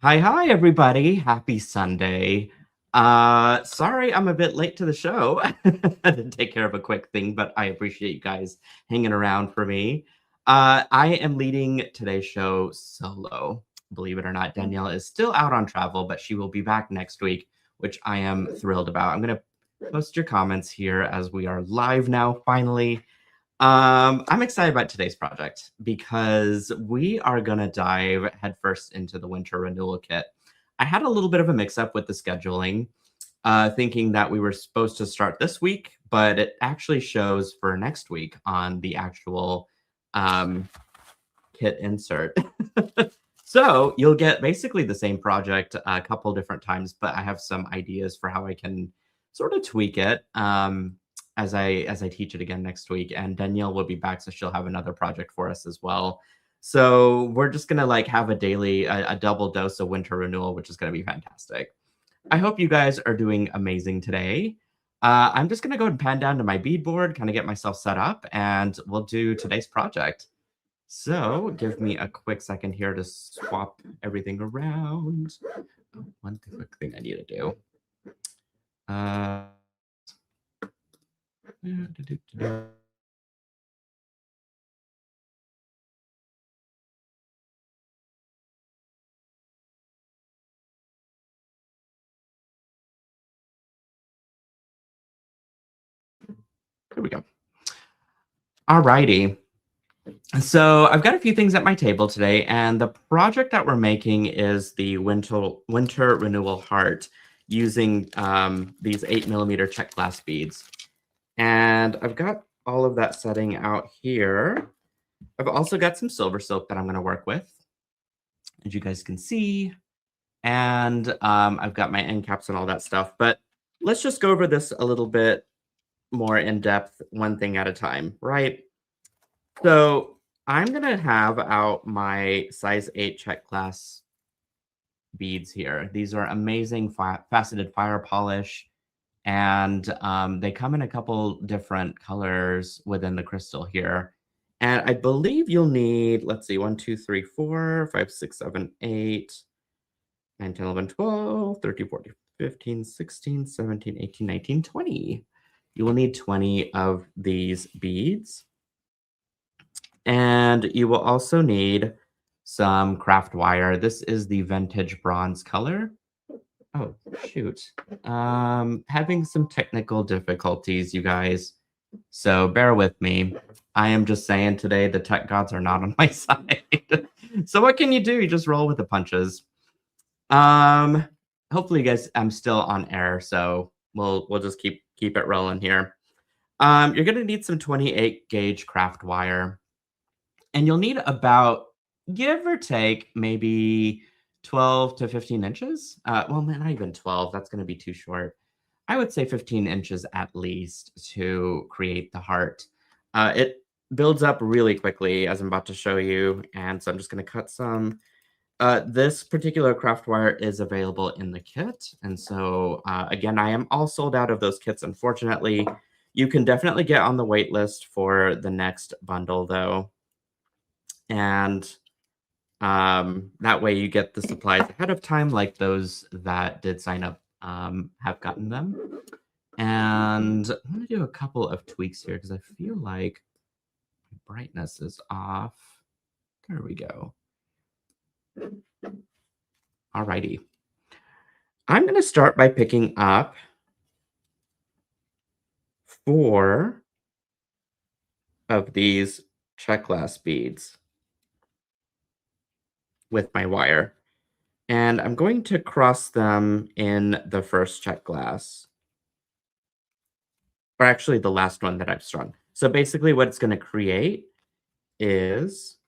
Hi, everybody. Happy Sunday. Sorry I'm a bit late to the show. I had to take care of a quick thing, but I appreciate you guys hanging around for me. I am leading today's show solo. Believe it or not, Danielle is still out on travel, but she will be back next week, which I am thrilled about. I'm going to post your comments here as we are live now, finally. I'm excited about today's project because we are going to dive headfirst into the Winter Renewal Kit. I had a little bit of a mix-up with the scheduling, thinking that we were supposed to start this week, but it actually shows for next week on the actual kit insert. So you'll get basically the same project a couple different times, but I have some ideas for how I can sort of tweak it as I teach it again next week. And Danielle will be back, so she'll have another project for us as well. So we're just gonna like have a double dose of Winter Renewal, which is gonna be fantastic. I hope you guys are doing amazing today. I'm just gonna go and pan down to my bead board, kind of get myself set up, and we'll do today's project. So give me a quick second here to swap everything around. Oh, one quick thing I need to do. Here we go. All righty. So I've got a few things at my table today, and the project that we're making is the Winter Renewal Heart using these 8mm check glass beads. And I've got all of that setting out here. I've also got some SilverSilk that I'm going to work with, as you guys can see. And I've got my end caps and all that stuff. But let's just go over this a little bit more in depth, one thing at a time, right? So I'm going to have out my size 8 check glass beads here. These are amazing faceted fire polish. And they come in a couple different colors within the crystal here. And I believe you'll need, let's see, 1, 2, 3, 4, 5, 6, 7, 8, 9, 10, 11, 12, 13, 14, 15, 16, 17, 18, 19, 20. You will need 20 of these beads. And you will also need some craft wire. This is the vintage bronze color. Oh, shoot. Having some technical difficulties, you guys. So bear with me. I am just saying today the tech gods are not on my side. So what can you do? You just roll with the punches. Hopefully you guys, I'm still on air, so we'll just keep it rolling here. You're gonna need some 28 gauge craft wire, and you'll need about, give or take, maybe 12 to 15 inches. Well, not even 12. That's going to be too short. I would say 15 inches at least to create the heart. It builds up really quickly, as I'm about to show you. And so I'm just going to cut some. This particular craft wire is available in the kit. And so, again, I am all sold out of those kits, unfortunately. You can definitely get on the wait list for the next bundle, though. And that way you get the supplies ahead of time, like those that did sign up have gotten them. And I'm going to do a couple of tweaks here because I feel like my brightness is off. There we go. Alrighty. I'm going to start by picking up 4 of these check glass beads with my wire. And I'm going to cross them in the first check glass. Or actually the last one that I've strung. So basically what it's going to create is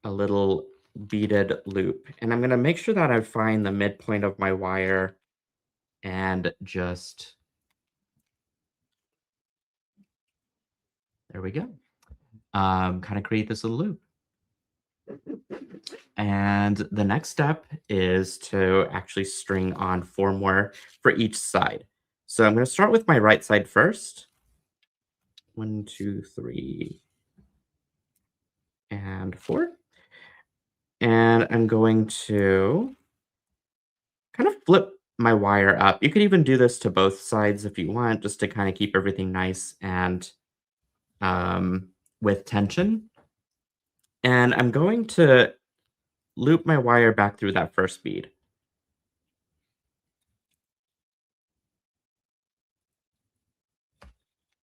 a little beaded loop. And I'm going to make sure that I find the midpoint of my wire and just, there we go. Kind of create this little loop. And the next step is to actually string on 4 more for each side. So I'm going to start with my right side first. 1, 2, 3, and 4. And I'm going to kind of flip my wire up. You could even do this to both sides if you want, just to kind of keep everything nice and um, with tension. And I'm going to loop my wire back through that first bead.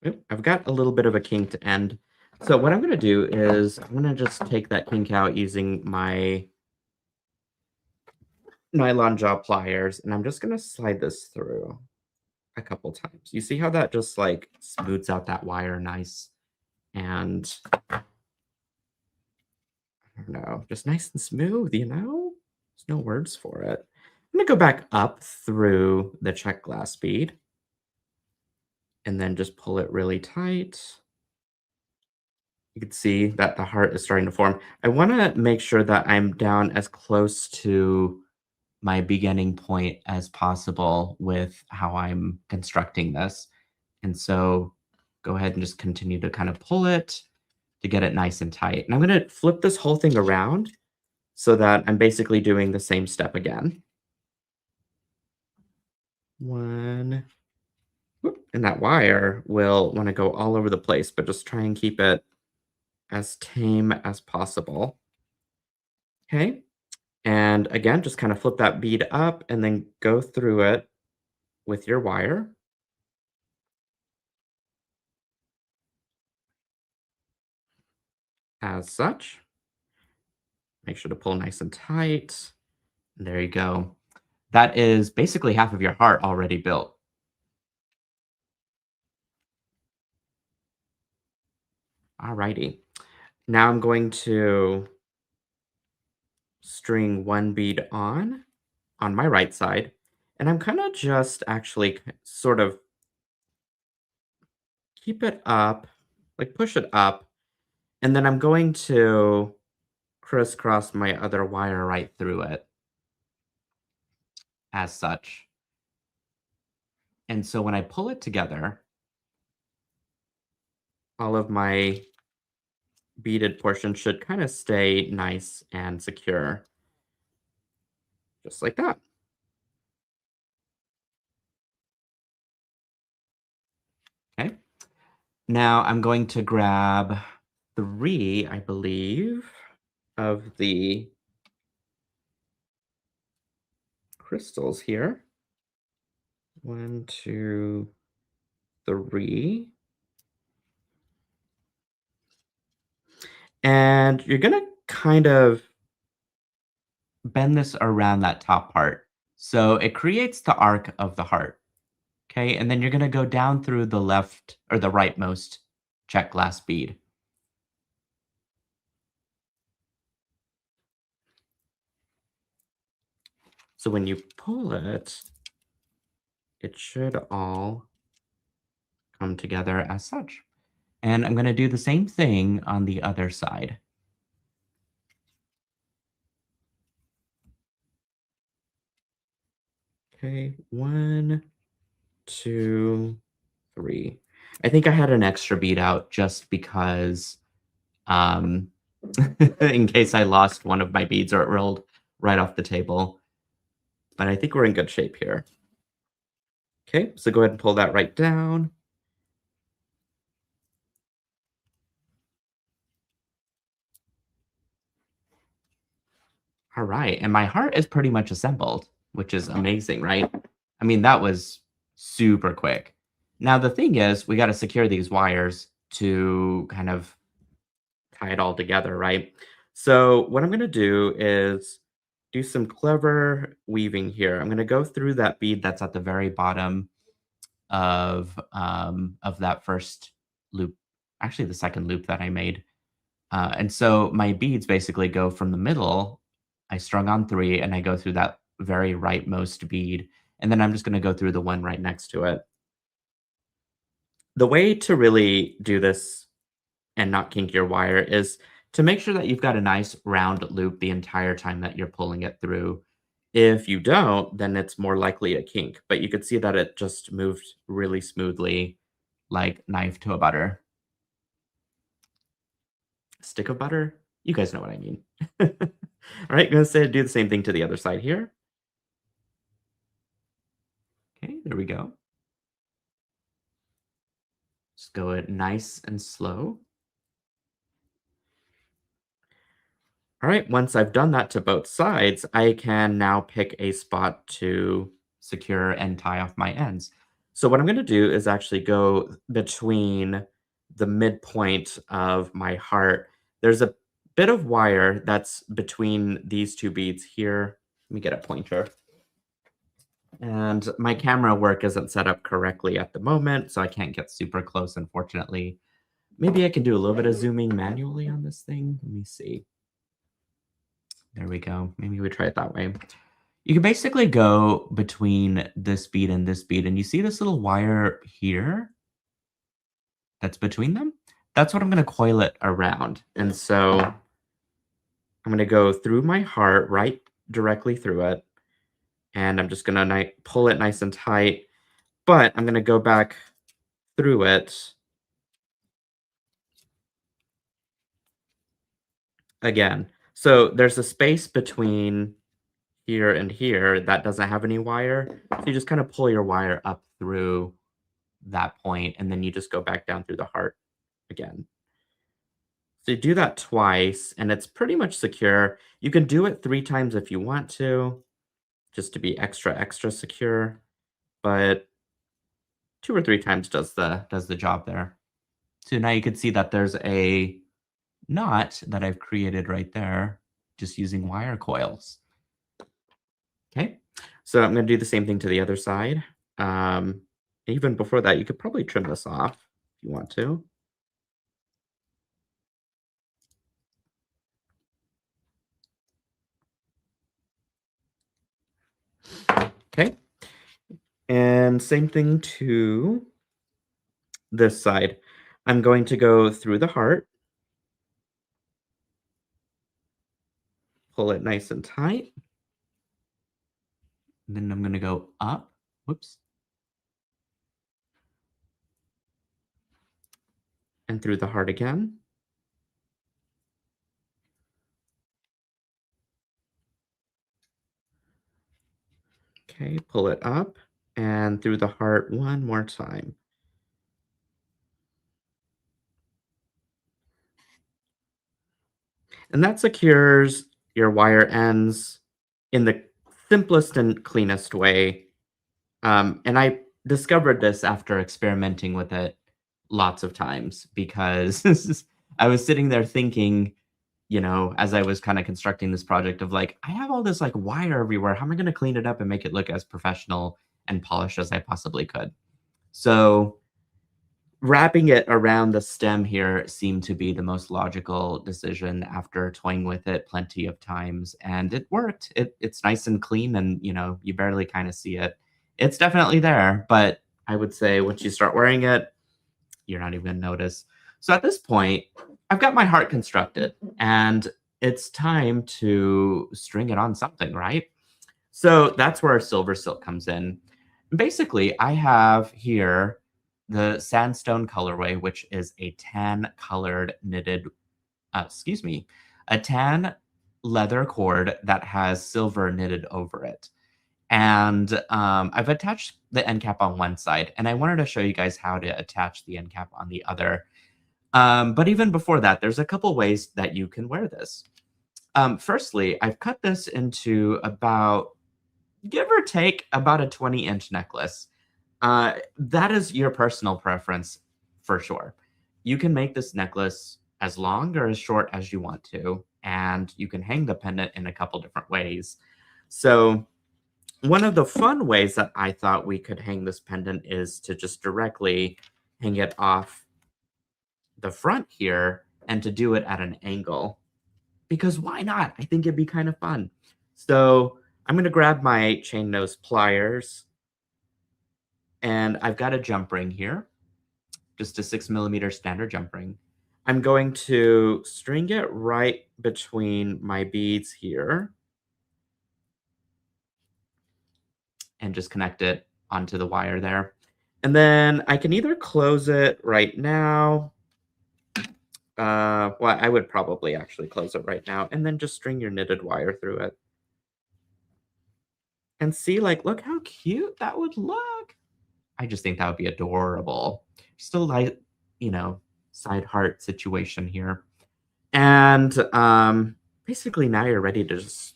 Oop, I've got a little bit of a kinked end. So what I'm going to do is I'm going to just take that kink out using my nylon jaw pliers, and I'm just going to slide this through a couple times. You see how that just like smooths out that wire nice and I don't know, just nice and smooth, you know? There's no words for it. I'm going to go back up through the check glass bead and then just pull it really tight. You can see that the heart is starting to form. I want to make sure that I'm down as close to my beginning point as possible with how I'm constructing this. And so go ahead and just continue to kind of pull it to get it nice and tight. And I'm going to flip this whole thing around so that I'm basically doing the same step again. One. Whoop, and that wire will want to go all over the place, but just try and keep it as tame as possible. Okay. And again, just kind of flip that bead up and then go through it with your wire as such. Make sure to pull nice and tight. And there you go. That is basically half of your heart already built. Alrighty. Now I'm going to string one bead on my right side. And I'm kind of just actually sort of keep it up, like push it up. And then I'm going to crisscross my other wire right through it as such. And so when I pull it together, all of my beaded portion should kind of stay nice and secure, just like that. Okay. Now I'm going to grab 3, I believe, of the crystals here. 1, 2, 3. And you're going to kind of bend this around that top part. So it creates the arc of the heart. Okay. And then you're going to go down through the left or the rightmost check glass bead. So when you pull it, it should all come together as such. And I'm going to do the same thing on the other side. Okay, 1, 2, 3. I think I had an extra bead out just because, um, in case I lost one of my beads or it rolled right off the table. But I think we're in good shape here. Okay, so go ahead and pull that right down. All right, and my heart is pretty much assembled, which is amazing, right? I mean, that was super quick. Now, the thing is, we got to secure these wires to kind of tie it all together, right? So what I'm going to do is do some clever weaving here. I'm going to go through that bead that's at the very bottom of that first loop, actually the second loop that I made. And so my beads basically go from the middle. I strung on 3 and I go through that very rightmost bead. And then I'm just going to go through the one right next to it. The way to really do this and not kink your wire is to make sure that you've got a nice round loop the entire time that you're pulling it through. If you don't, then it's more likely to kink, but you could see that it just moved really smoothly like knife to a butter. Stick of butter? You guys know what I mean. All right, going to do the same thing to the other side here. Okay, there we go. Just go it nice and slow. All right, once I've done that to both sides, I can now pick a spot to secure and tie off my ends. So what I'm going to do is actually go between the midpoint of my heart. There's a bit of wire that's between these two beads here. Let me get a pointer. And my camera work isn't set up correctly at the moment, so I can't get super close, unfortunately. Maybe I can do a little bit of zooming manually on this thing. Let me see. There we go. Maybe we try it that way. You can basically go between this bead and this bead, and you see this little wire here that's between them? That's what I'm going to coil it around. And so I'm going to go through my heart, right directly through it, and I'm just going to pull it nice and tight, but I'm going to go back through it again. So there's a space between here and here that doesn't have any wire. So you just kind of pull your wire up through that point, and then you just go back down through the heart again. So you do that twice, and it's pretty much secure. You can do it 3 times if you want to, just to be extra, extra secure, but 2 or 3 times does the job there. So now you can see that there's a knot that I've created right there, just using wire coils. Okay, so I'm going to do the same thing to the other side. Even before that, you could probably trim this off if you want to. Okay, and same thing to this side. I'm going to go through the heart, pull it nice and tight. And then I'm going to go up. Whoops. And through the heart again. Okay, pull it up and through the heart one more time. And that secures your wire ends in the simplest and cleanest way. And I discovered this after experimenting with it lots of times because I was sitting there thinking, as I was kind of constructing this project of like, I have all this like wire everywhere. How am I going to clean it up and make it look as professional and polished as I possibly could? So wrapping it around the stem here seemed to be the most logical decision after toying with it plenty of times, and it worked. It's nice and clean, and you barely kind of see it. It's definitely there, but I would say once you start wearing it, you're not even gonna notice. So at this point, I've got my heart constructed, and it's time to string it on something, right? So that's where SilverSilk comes in. Basically, I have here the sandstone colorway, which is a tan colored knitted, a tan leather cord that has silver knitted over it. And I've attached the end cap on one side, and I wanted to show you guys how to attach the end cap on the other. But even before that, there's a couple ways that you can wear this. Firstly, I've cut this into about, give or take, about a 20-inch necklace. That is your personal preference for sure. You can make this necklace as long or as short as you want to, and you can hang the pendant in a couple different ways. So one of the fun ways that I thought we could hang this pendant is to just directly hang it off the front here and to do it at an angle. Because why not? I think it'd be kind of fun. So I'm going to grab my chain nose pliers, and I've got a jump ring here, just a 6mm standard jump ring. I'm going to string it right between my beads here and just connect it onto the wire there. And then I can either close it right now, Well, I would probably actually close it right now and then just string your knitted wire through it. And see, like, look how cute that would look. I just think that would be adorable. Still like, you know, side heart situation here. And basically now you're ready to just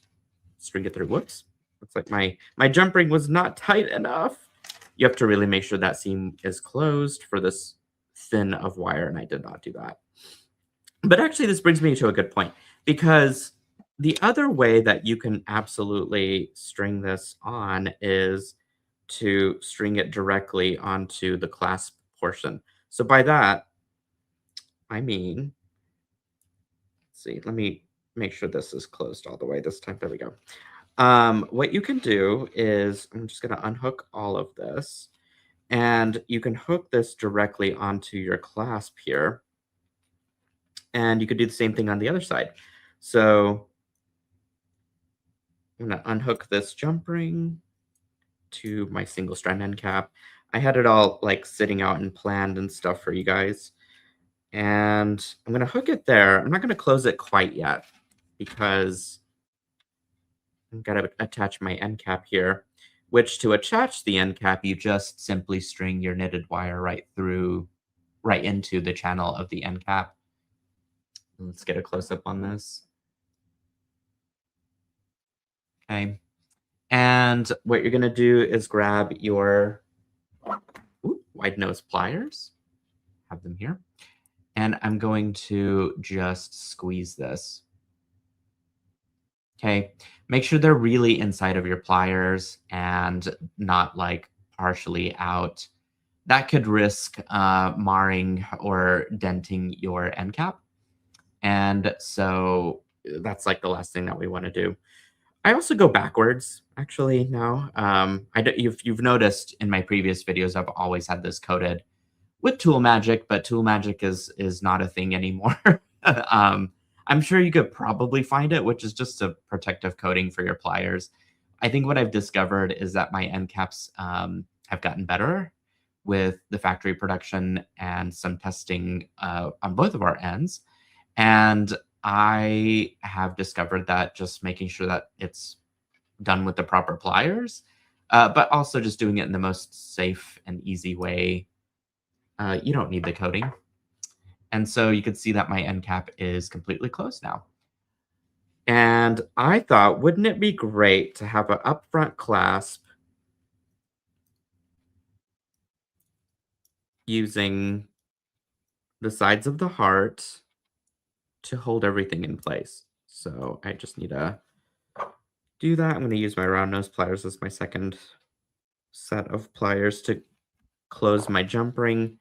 string it through. Whoops. Looks like my jump ring was not tight enough. You have to really make sure that seam is closed for this thin of wire, and I did not do that. But actually, this brings me to a good point, because the other way that you can absolutely string this on is to string it directly onto the clasp portion. So by that, I mean, let's see, let me make sure this is closed all the way this time. There we go. What you can do is, I'm just going to unhook all of this, and you can hook this directly onto your clasp here. And you could do the same thing on the other side. So I'm going to unhook this jump ring to my single strand end cap. I had it all like sitting out and planned and stuff for you guys. And I'm going to hook it there. I'm not going to close it quite yet because I've got to attach my end cap here, which to attach the end cap, you just simply string your knitted wire right into the channel of the end cap. Let's get a close up on this. Okay. And what you're going to do is grab your wide nose pliers, have them here, and I'm going to just squeeze this. Okay. Make sure they're really inside of your pliers and not like partially out. That could risk marring or denting your end cap. And so that's like the last thing that we want to do. I also go backwards, actually, now. You've noticed in my previous videos, I've always had this coated with tool magic, but tool magic is not a thing anymore. I'm sure you could probably find it, which is just a protective coating for your pliers. I think what I've discovered is that my end caps have gotten better with the factory production and some testing on both of our ends. And I have discovered that just making sure that it's done with the proper pliers, but also just doing it in the most safe and easy way. You don't need the coating. And so you can see that my end cap is completely closed now. And I thought, wouldn't it be great to have an upfront clasp using the sides of the heart to hold everything in place. So I just need to do that. I'm going to use my round nose pliers as my second set of pliers to close my jump ring.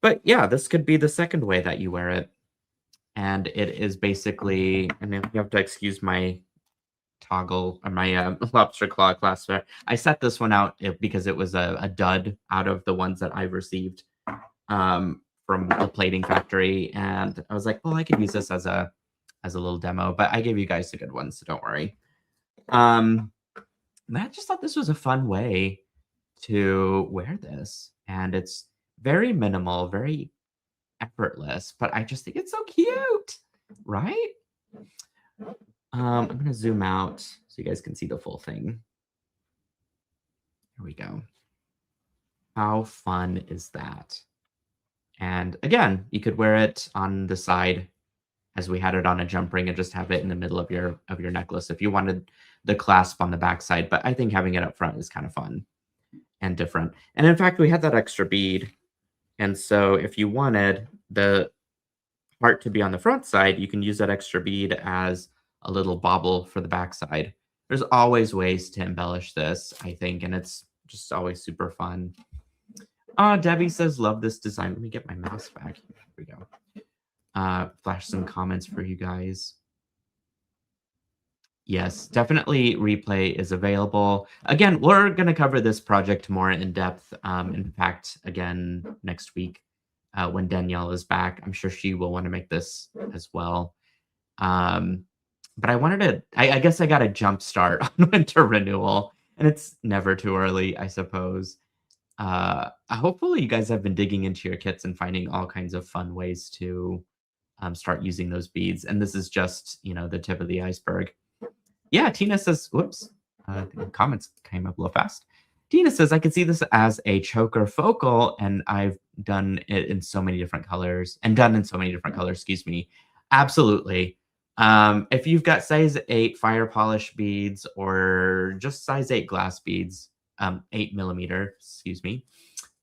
But yeah, this could be the second way that you wear it. And it is basically, and then you have to excuse my toggle or my lobster claw clasper. I set this one out because it was a dud out of the ones that I've received from the plating factory. And I was like, well, I could use this as a little demo, but I gave you guys a good one, so don't worry. I just thought this was a fun way to wear this, and it's very minimal, very effortless, but I just think it's so cute, right? I'm going to zoom out so you guys can see the full thing. Here we go. How fun is that? And again, you could wear it on the side as we had it on a jump ring and just have it in the middle of your necklace if you wanted the clasp on the back side. But I think having it up front is kind of fun and different. And in fact, we had that extra bead. And so if you wanted the heart to be on the front side, you can use that extra bead as a little bauble for the back side. There's always ways to embellish this, I think, and it's just always super fun. Debbie says, love this design. Let me get my mouse back. Here we go. Flash some comments for you guys. Yes, definitely replay is available. Again, we're going to cover this project more in depth. In fact, again, next week when Danielle is back, I'm sure she will want to make this as well. But I wanted to, I guess I got a jump start on Winter Renewal, and it's never too early, I suppose. Hopefully you guys have been digging into your kits and finding all kinds of fun ways to start using those beads. And this is just, the tip of the iceberg. Yeah, Tina says, whoops, the comments came up a little fast. Tina says, I could see this as a choker focal, and I've done it in so many different colors, excuse me. Absolutely. If you've got size 8 fire polish beads or just size 8 glass beads, 8 millimeter, excuse me.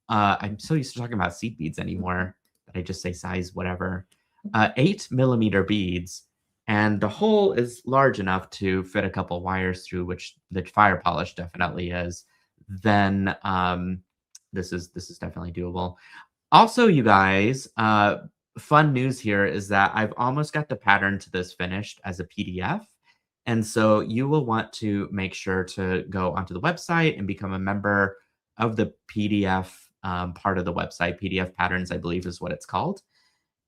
I'm so used to talking about seed beads anymore that I just say size whatever. 8 millimeter beads, and the hole is large enough to fit a couple wires through, which the fire polish definitely is. Then this is definitely doable. Also, you guys, fun news here is that I've almost got the pattern to this finished as a PDF. And so you will want to make sure to go onto the website and become a member of the PDF part of the website. PDF Patterns, I believe, is what it's called.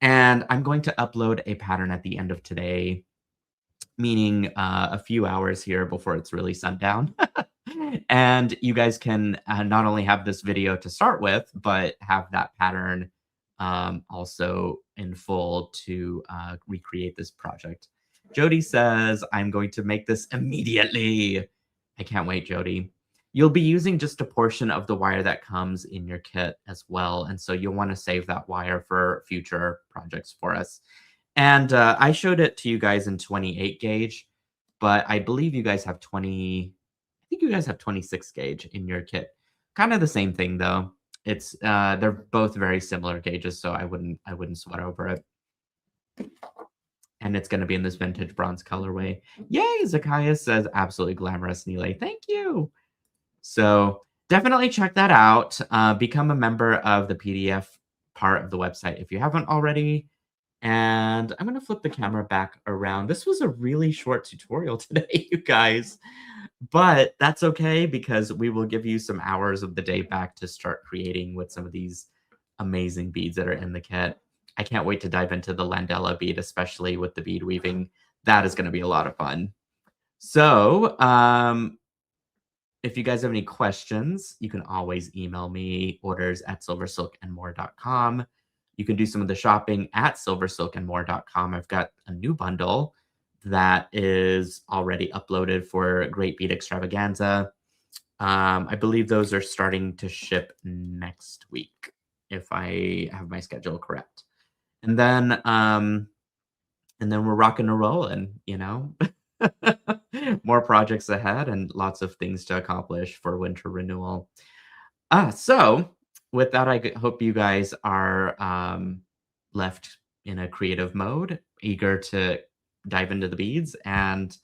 And I'm going to upload a pattern at the end of today, meaning a few hours here before it's really sundown. And you guys can not only have this video to start with, but have that pattern also in full to recreate this project. Jody says, I'm going to make this immediately. I can't wait, Jody. You'll be using just a portion of the wire that comes in your kit as well. And so you'll want to save that wire for future projects for us. And I showed it to you guys in 28 gauge, but I believe you guys have 20, I think you guys have 26 gauge in your kit. Kind of the same thing though. It's they're both very similar gauges, so I wouldn't sweat over it. And it's going to be in this vintage bronze colorway. Yay, Zacchaeus says absolutely glamorous, Nealay. Thank you. So definitely check that out. Become a member of the PDF part of the website if you haven't already. And I'm going to flip the camera back around. This was a really short tutorial today, you guys. But that's okay because we will give you some hours of the day back to start creating with some of these amazing beads that are in the kit. I can't wait to dive into the Landella bead, especially with the bead weaving. That is going to be a lot of fun. So if you guys have any questions, you can always email me, orders@silversilkandmore.com. You can do some of the shopping at silversilkandmore.com. I've got a new bundle that is already uploaded for Great Bead Extravaganza. I believe those are starting to ship next week, if I have my schedule correct. And then we're rocking and rolling, More projects ahead and lots of things to accomplish for Winter Renewal. So with that, I hope you guys are left in a creative mode, eager to dive into the beads. And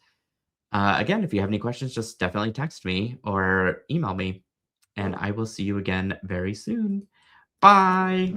again, if you have any questions, just definitely text me or email me. And I will see you again very soon. Bye.